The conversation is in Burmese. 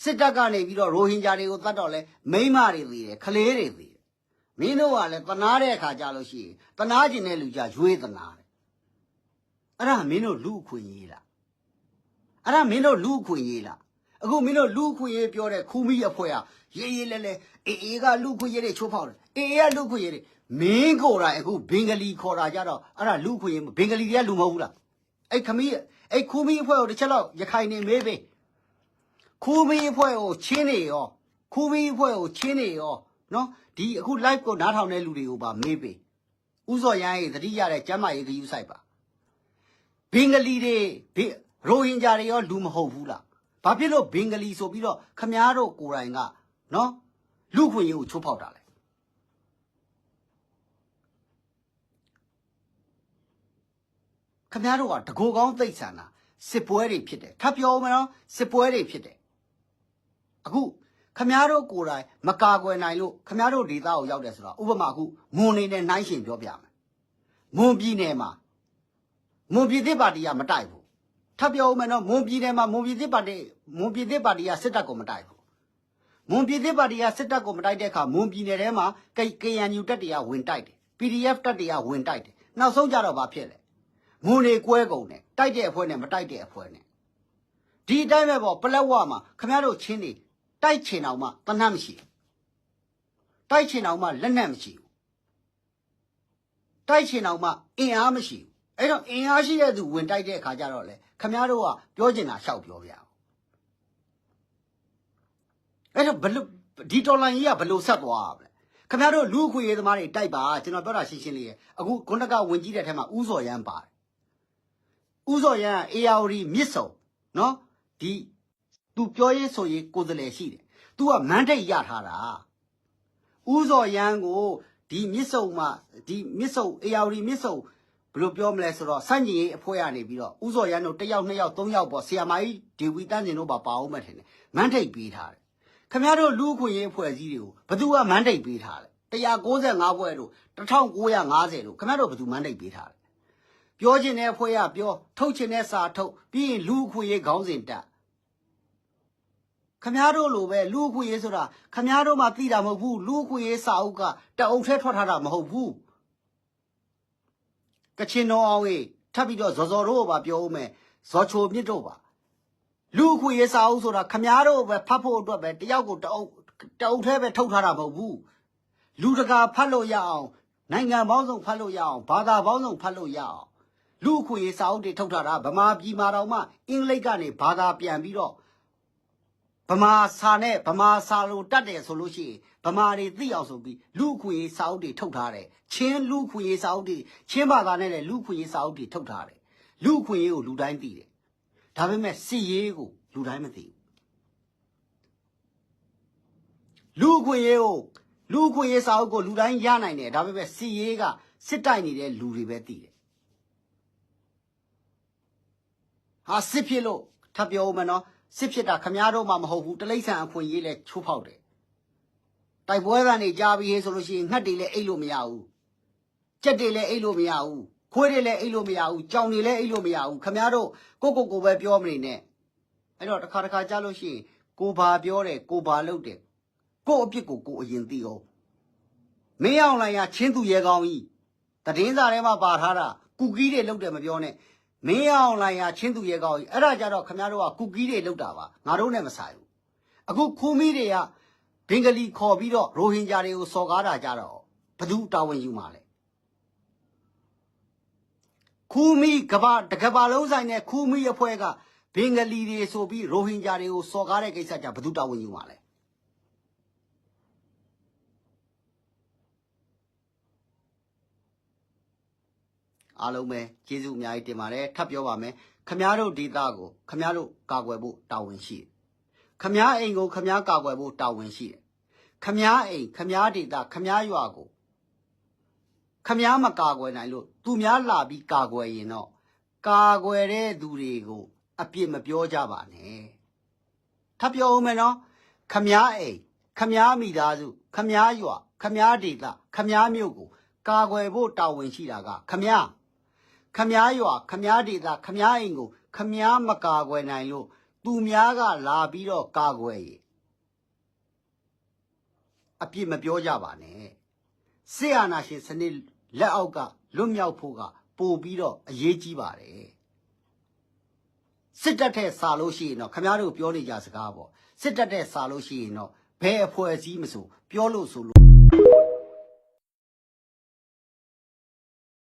စစ်တပ်ကနေပြီးတော့ရိုဟင်ဂျာတွေကိုတတ်တော့လဲမိန်းမတွေသေးတယ်ခလေးတွေသေးတယ်မင်းတို့ကလည်းတနာတဲ့အခါကြလို့ရှိရင်တနာကျင်တဲ့လူကြရွေးတနာတယ်အဲ့ဒါမင်းတို့လူအခွင့်ရေးလားအဲ့ဒါမင်းတို့လူအခွင့်ရေးလားအခုမင်းတို့လူအခွင့်ရေးပြောတဲ့ခူမီအဖွဲ့ကရေးရေးလဲလဲအေးကလူအခွင့်ရေးတွေချိုးဖောက်တယ်အေးကလူအခွင့်ရေးတွေမင်းကိုယ်တိုင်အခုဘင်္ဂလီခေါ်တာကြတော့အဲ့ဒါလူအခွင့်ရေးဘင်္ဂလီတွေကလူမဟုတ်ဘူးလားအဲ့ခူမီအဖွဲ့ကိုတစ်ချက်တော့ရခိုင်နေမေးပေးခူမီအဖွဲ့ကိုချင်းနေရောခူမီအဖွဲ့ကိုချင်းနေရောနော်ဒီအခု live ကိုနားထောင်တဲ့လူတွေကိုပါမေးပေးဥစော်ရမ်းရေးသတိရတဲ့ကျမ်းမာရေးဂရုစိုက်ပါဘင်္ဂလီတွေရိုဟင်ဂျာတွေရောလူမဟုတ်ဘူးလားဘာဖြစ်လို့ဘင်္ဂလီဆိုပြီးတော့ခမားတို့ကိုယ်တိုင်ကနော်လူခွင့်ရေးကိုချိုးဖောက်တာလဲခမားတို့ကတကိုယ်ကောင်းသိပ်ဆန်တာစစ်ပွဲတွေဖြစ်တယ်ထပ်ပြောမယ်နော်စစ်ပွဲတွေဖြစ်တယ်အခုခမားတို့ကိုယ်တိုင်မကာကွယ်နိုင်လို့ခမားတို့ဒေသကိုရောက်တယ်ဆိုတော့ဥပမာအခုမွန်နေနဲ့နှိုင်းရှင်ပြောပြမယ်မွန်ပြည်နယ်မှာမွန်ပြည်သစ်ပါတီကမတိုက်ဘူးထပ်ပြောမယ်နော်မွန်ပြည်နယ်မှာမွန်ပြည်သစ်ပါတီကစစ်တပ်ကိုမတိုက်ဘူးမွန်ပြည်သစ်ပါတီကစစ်တပ်ကိုမတိုက်တဲ့အခါမွန်ပြည်နယ်ထဲမှာKNU တပ်တွေကဝင်တိုက်တယ် PDF တပ်တွေကဝင်တိုက်တယ်နောက်ဆုံးကြတော့ဘာဖြစ်လဲမွန်တွေကွဲကုန်တယ်တိုက်တဲ့အဖွဲ့နဲ့မတိုက်တဲ့အဖွဲ့နဲ့ဒီအတိုင်းပဲပေါ့ပလက်ဝမှာခမားတို့ချင်းတွေတိုက်ချင်အောင်မှတနတ်မရှိဘူးတိုက်ချင်အောင်မှလက်နက်မရှိဘူးတိုက်ချင်အောင်မှအင်အားမရှိဘူးအဲ့တော့အင်အားရှိတဲ့သူဝင်တိုက်တဲ့အခါကျတော့လေခမားတို့ကပြောချင်တာရှောက်ပြောပြအောင်အဲ့တော့ဘလို့ဒီတော်လိုင်းကြီးကဘလို့ဆက်သွားရမလဲခမားတို့လူအခွင့်အရေးသမားတွေတိုက်ပါကျွန်တော်ပြောတာရှင်းရှင်းလေးရအခုခုနကဝင်ကြည့်တဲ့ထဲမှာဥစော်ရမ်းပါတယ်ဥစော်ရမ်း ARD မြစ်စုံနော်ဒီသူပြောရေးဆိုရေးကိုယ်စားလှယ်ရှိတယ်သူကမန်ဒိတ်ရထားတာဥစော်ရမ်းကိုဒီမြစ်စုံမှာဒီမြစ်စုံ ARD မြစ်စုံဘယ်လိုပြောမလဲဆိုတော့စန့်ကျင်ရေးအဖွဲ့ကနေပြီးတော့ဥစော်ရမ်းတို့1ယောက်2ယောက်3ယောက်ပေါ့ဆီယာမာကြီးဒေဝီတန်းကျင်တို့ပါအောင်မှထင်တယ်မန်ဒိတ်ပေးထားတယ်ခင်ဗျားတို့လူအခွင့်ရေးအဖွဲ့အစည်းတွေကိုဘသူကမန်ဒိတ်ပေးထားလဲ195ဘွဲ့တို့1950တို့ခင်ဗျားတို့ဘသူမန်ဒိတ်ပေးထားလဲပြောချင်တဲ့အဖွဲ့ကပြောထုတ်ချင်တဲ့စာထုတ်ပြီးရင်လူအခွင့်ရေးခေါင်းစဉ်တက်ခမားတို့လိုပဲလူအခွင့်ရေးဆိုတာခမားတို့မှသိတာမဟုတ်ဘူးလူအခွင့်ရေးစာအုပ်ကတအုပ်ထဲထွက်ထားတာမဟုတ်ဘူးကချင်တော်အောင်ကြီးထပ်ပြီးတော့ဇော်တို့ပါပြောဦးမယ်ဇော်ချိုမြင့်တို့ပါလူအခွင့်ရေးစာအုပ်ဆိုတာခမားတို့ပဲဖတ်ဖို့အတွက်ပဲတယောက်ကိုတအုပ်ထဲပဲထုတ်ထားတာမဟုတ်ဘူးလူတကာဖတ်လို့ရအောင်နိုင်ငံပေါင်းစုံဖတ်လို့ရအောင်ဘာသာပေါင်းစုံဖတ်လို့ရအောင်လူအခွင့်ရေးစာအုပ်တွေထုတ်ထားတာဗမာပြည်မှာတော့မှအင်္ဂလိပ်ကနေဘာသာပြန်ပြီးတော့ဗမာစာနဲ့ဗမာစာလိုတတ်တယ်ဆိုလို့ရှိရင်ဗမာတွေသိအောင်ဆိုပြီးလူအခွင့်ရေးစာအုပ်တွေထုတ်ထားတယ်ချင်းလူအခွင့်ရေးစာအုပ်တွေချင်းဘာသာနဲ့လည်းလူအခွင့်ရေးစာအုပ်တွေထုတ်ထားတယ်လူအခွင့်ရေးကိုလူတိုင်းသိတယ်ဒါပေမဲ့စစ်ရေးကိုလူတိုင်းမသိဘူးလူအခွင့်ရေးစာအုပ်ကိုလူတိုင်းရနိုင်တယ်ဒါပေမဲ့စစ်ရေးကစစ်တိုက်နေတဲ့လူတွေပဲသိတယ်ဟာစစ်ဖြစ်လို့ထပ်ပြောဦးမယ်နော်စစ်ဖြစ်တာခမားတို့မှမဟုတ်ဘူးတလိမ့်ဆန်အခွင့်ရေးလဲချိုးဖောက်တယ်တိုက်ပွဲကနေကြားပြီးဆိုလို့ရှိရင်ငှက်တွေလည်းအိတ်လို့မရဘူးကြက်တွေလည်းအိတ်လို့မရဘူးခွေးတွေလည်းအိတ်လို့မရဘူးကြောင်တွေလည်းအိတ်လို့မရဘူးခမားတို့ကိုပဲပြောမနေနဲ့အဲ့တော့တစ်ခါကြားလို့ရှိရင်ကိုဘာပြောတယ်ကိုဘာလုပ်တယ်ကိုအပြစ်ကိုအရင်သိအောင်မင်းအောင်လိုင်ရချင်းသူရဲကောင်းကြီးတည်င်းစာထဲမှာပါထားတာကုကီးတွေလုပ်တယ်မပြောနဲ့မင်းအောင်လိုင်ရချင်းသူရဲကောင်းကြီးအဲ့ဒါကြတော့ခမားတို့ကကုကီးတွေလုပ်တာပါငါတို့နဲ့မဆိုင်ဘူးအခုခူမီတွေကဘင်္ဂလီခေါ်ပြီးတော့ရိုဟင်ဂျာတွေကိုစော်ကားတာကြတော့ဘသူတာဝန်ယူမှာလဲခူမီတကဘာလုံးဆိုင်နဲ့ခူမီအဖွဲ့ကဘင်္ဂလီတွေဆိုပြီးရိုဟင်ဂျာတွေကိုစော်ကားတဲ့ကိစ္စကြဘသူတာဝန်ယူမှာလဲအားလုံးပဲကျေးဇူးအများကြီးတင်ပါတယ်ထပ်ပြောပါမယ်ခမားတို့ဒေသကိုခမားတို့ကာကွယ်ဖို့တာဝန်ရှိတယ်ခမားအိမ်ကိုခမားကာကွယ်ဖို့တာဝန်ရှိတယ်ခမားအိမ်ခမားဒေသခမားရွာကိုခမားမကာကွယ်နိုင်လို့သူများလာပြီးကာကွယ်ရင်တော့ကာကွယ်တဲ့သူတွေကိုအပြစ်မပြောကြပါနဲ့ထပ်ပြောဦးမယ်နော်ခမားအိမ်ခမားမိသားစုခမားရွာခမားဒေသခမားမြို့ကိုကာကွယ်ဖို့တာဝန်ရှိတာကခမားရွာခမားဒေသခမားအိမ်ကိုခမားမကာကွယ်နိုင်လို့ သူများကလာပြီးတော့ကာကွယ်ရေအပြစ်မပြောကြပါနဲ့စစ်အာဏာရှင်စနစ်လက်အောက်ကလွတ်မြောက်ဖို့ကပို့ပြီးတော့အရေးကြီးပါတယ်စစ်တပ်တဲ့စာလို့ရှိရင်တော့ခင်ဗျားတို့ပြောနေကြစကားပေါ့စစ်တပ်တဲ့စာလို့ရှိရင်တော့ဘယ်အဖွဲ့အစည်းမဆိုပြောလို့ဆိုလို့